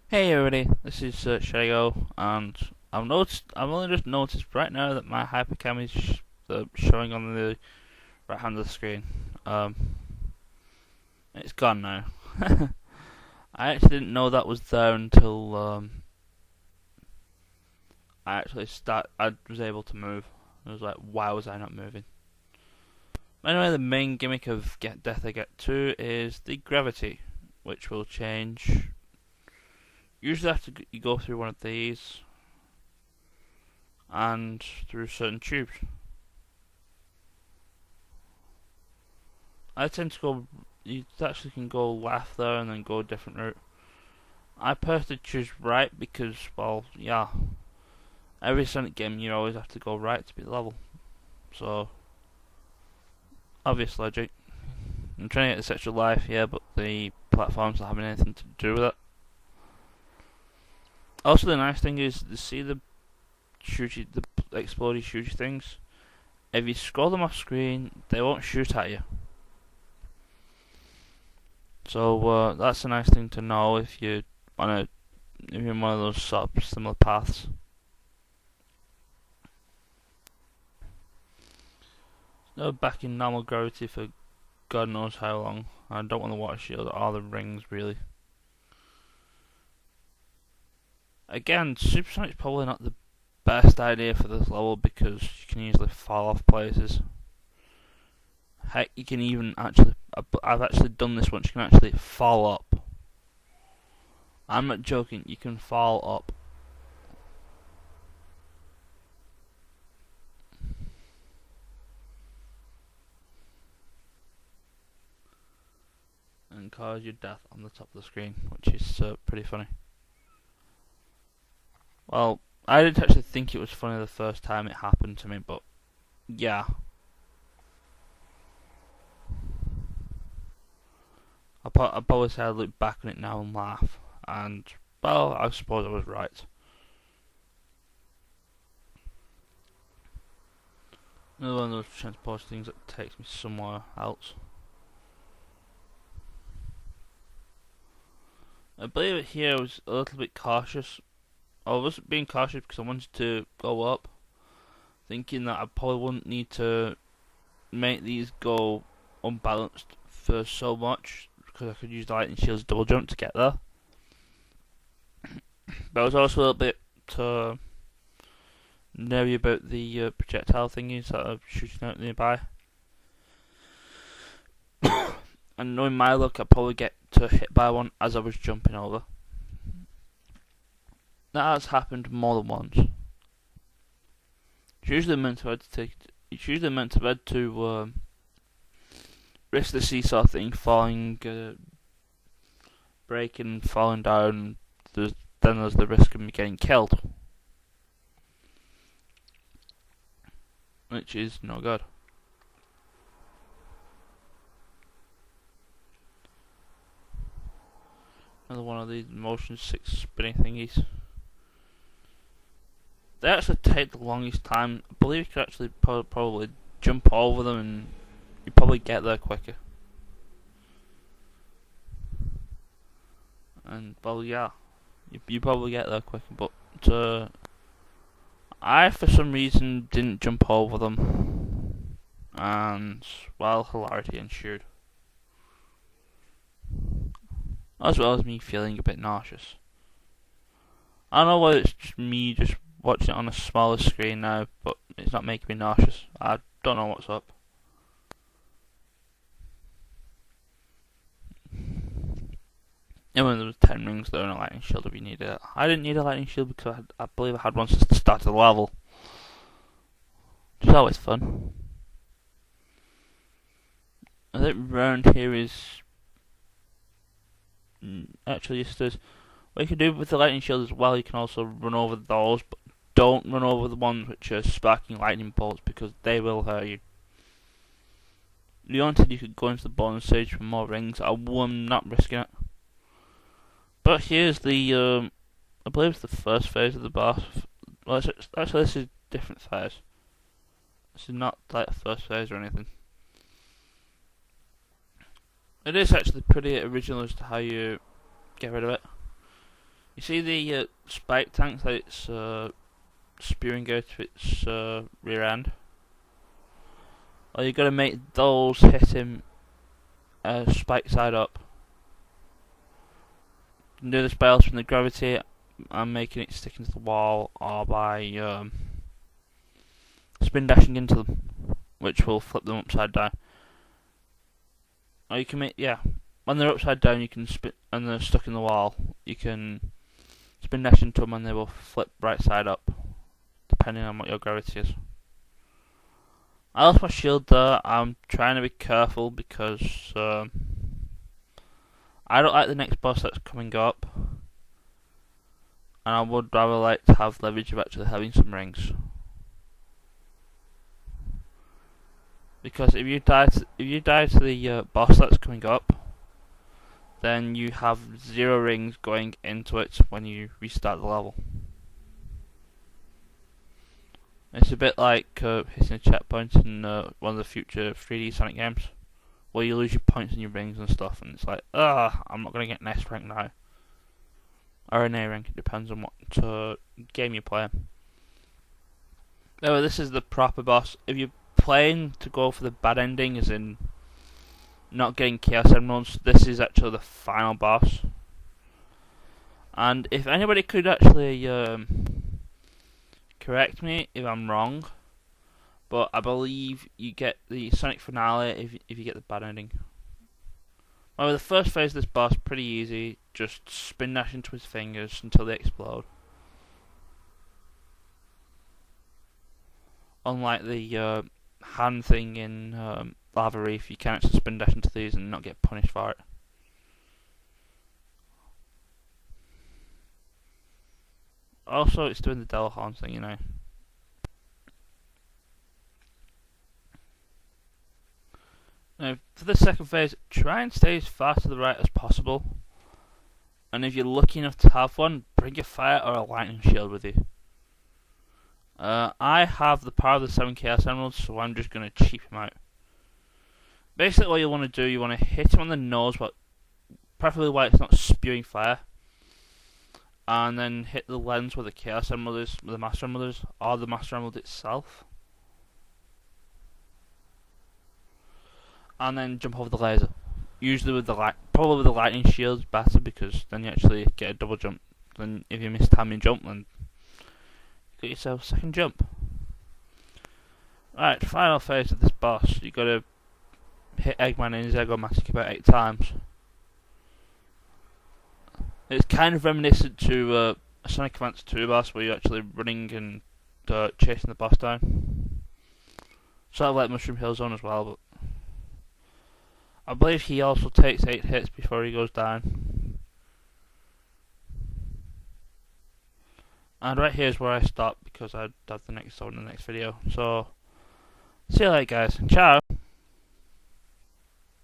Hey everybody, this is Shago, and I've only just noticed right now that my hypercam is showing on the right hand of the screen. Um, it's gone now. I actually didn't know that was there until I was able to move. I was like, why was I not moving? Anyway, the main gimmick of Get Death I Get 2 is the gravity, which will change. Usually after you go through one of these and through certain tubes. I tend to go. You actually can go left there and then go a different route. I personally choose right because, well, yeah, every Sonic game you always have to go right to beat the level. So, obvious logic. I'm trying to get this extra life here, but the platforms don't have anything to do with it. Also, the nice thing is to see the the explodey shooty things. If you scroll them off screen, they won't shoot at you. So that's a nice thing to know if you wanna if you're in one of those sort of similar paths. No, back in normal gravity for God knows how long. I don't want the water shield or the rings really. Again, supersonic's probably not the best idea for this level because you can easily fall off places. Heck, you can even actually. I've actually done this once. You can actually fall up. I'm not joking. You can fall up. And cause your death on the top of the screen, which is pretty funny. Well, I didn't actually think it was funny the first time it happened to me, but yeah. I'll probably say I look back on it now and laugh, and well, I suppose I was right. Another one of those transport things that takes me somewhere else. I believe here I was a little bit cautious. I was being cautious because I wanted to go up, thinking that I probably wouldn't need to make these go unbalanced for so much because I could use the lightning shield's double jump to get there. But I was also a little bit nervy about the projectile thingies that are shooting out nearby. And knowing my luck, I'd probably get hit by one as I was jumping over. That has happened more than once. It's usually meant to risk the seesaw thing, falling, breaking, falling down. Then there's the risk of me getting killed, which is no good. Another one of these motion 6 spinning thingies. They actually take the longest time. I believe you could actually probably jump over them and you probably get there quicker. And well, yeah, you probably get there quicker. But I, for some reason, didn't jump over them, and well, hilarity ensued, as well as me feeling a bit nauseous. I don't know whether it's just me just watching it on a smaller screen now, but it's not making me nauseous. I don't know what's up. And when there was 10 rings there and a lightning shield if you needed it. I didn't need a lightning shield because I believe I had one since the start of the level. Which is always fun. I think round here is actually just as what you can do with the lightning shield as well. You can also run over those, but don't run over the ones which are sparking lightning bolts because they will hurt you. Leon said you could go into the bonus stage for more rings. I'm not risking it. But here's the I believe it's the first phase of the boss. Well, actually, this is a different phase. This is not like the first phase or anything. It is actually pretty original as to how you get rid of it. You see the spike tanks that it's spewing out of its rear end? Well, you got to make those hit him spike side up. You can do this by altering the gravity and making it stick into the wall, or by spin dashing into them, which will flip them upside down. Or you can make, when they're upside down, you can spin, and they're stuck in the wall, you can spin dash into them and they will flip right side up, depending on what your gravity is. I lost my shield there. I'm trying to be careful because I don't like the next boss that's coming up, and I would rather like to have leverage of actually having some rings. Because if you die to the boss that's coming up, then you have 0 rings going into it when you restart the level. It's a bit like hitting a checkpoint in one of the future 3D Sonic games, where you lose your points and your rings and stuff, and it's like, I'm not going to get an S rank now. Or an A rank, it depends on what game you're playing. Anyway, this is the proper boss. If you're playing to go for the bad ending, as in not getting Chaos Emeralds, this is actually the final boss. And if anybody could actually correct me if I'm wrong, but I believe you get the Sonic finale if you get the bad ending. Well, the first phase of this boss, pretty easy. Just spin dash into his fingers until they explode. Unlike the hand thing in Lava Reef, you can actually spin dash into these and not get punished for it. Also, it's doing the Delahorn thing, you know. Now, for the second phase, try and stay as far to the right as possible. And if you're lucky enough to have one, bring a fire or a lightning shield with you. I have the power of the 7 Chaos Emeralds, so I'm just going to cheap him out. Basically, what you want to do, you want to hit him on the nose, but preferably while it's not spewing fire. And then hit the lens where the Chaos Emerald is, where the Master Emerald is, or the Master Emerald itself. And then jump over the laser. Usually with the probably with the lightning shield's better, because then you actually get a double jump. Then if you miss time and jump, then you get yourself a second jump. Right, final phase of this boss. You gotta hit Eggman in his Egg-O-Matic about 8 times. It's kind of reminiscent to a Sonic Advance 2 boss, where you're actually running and chasing the boss down. Sort of like Mushroom Hill Zone as well, but I believe he also takes 8 hits before he goes down. And right here is where I stop, because I'd have the next one in the next video. So, see you later guys. Ciao!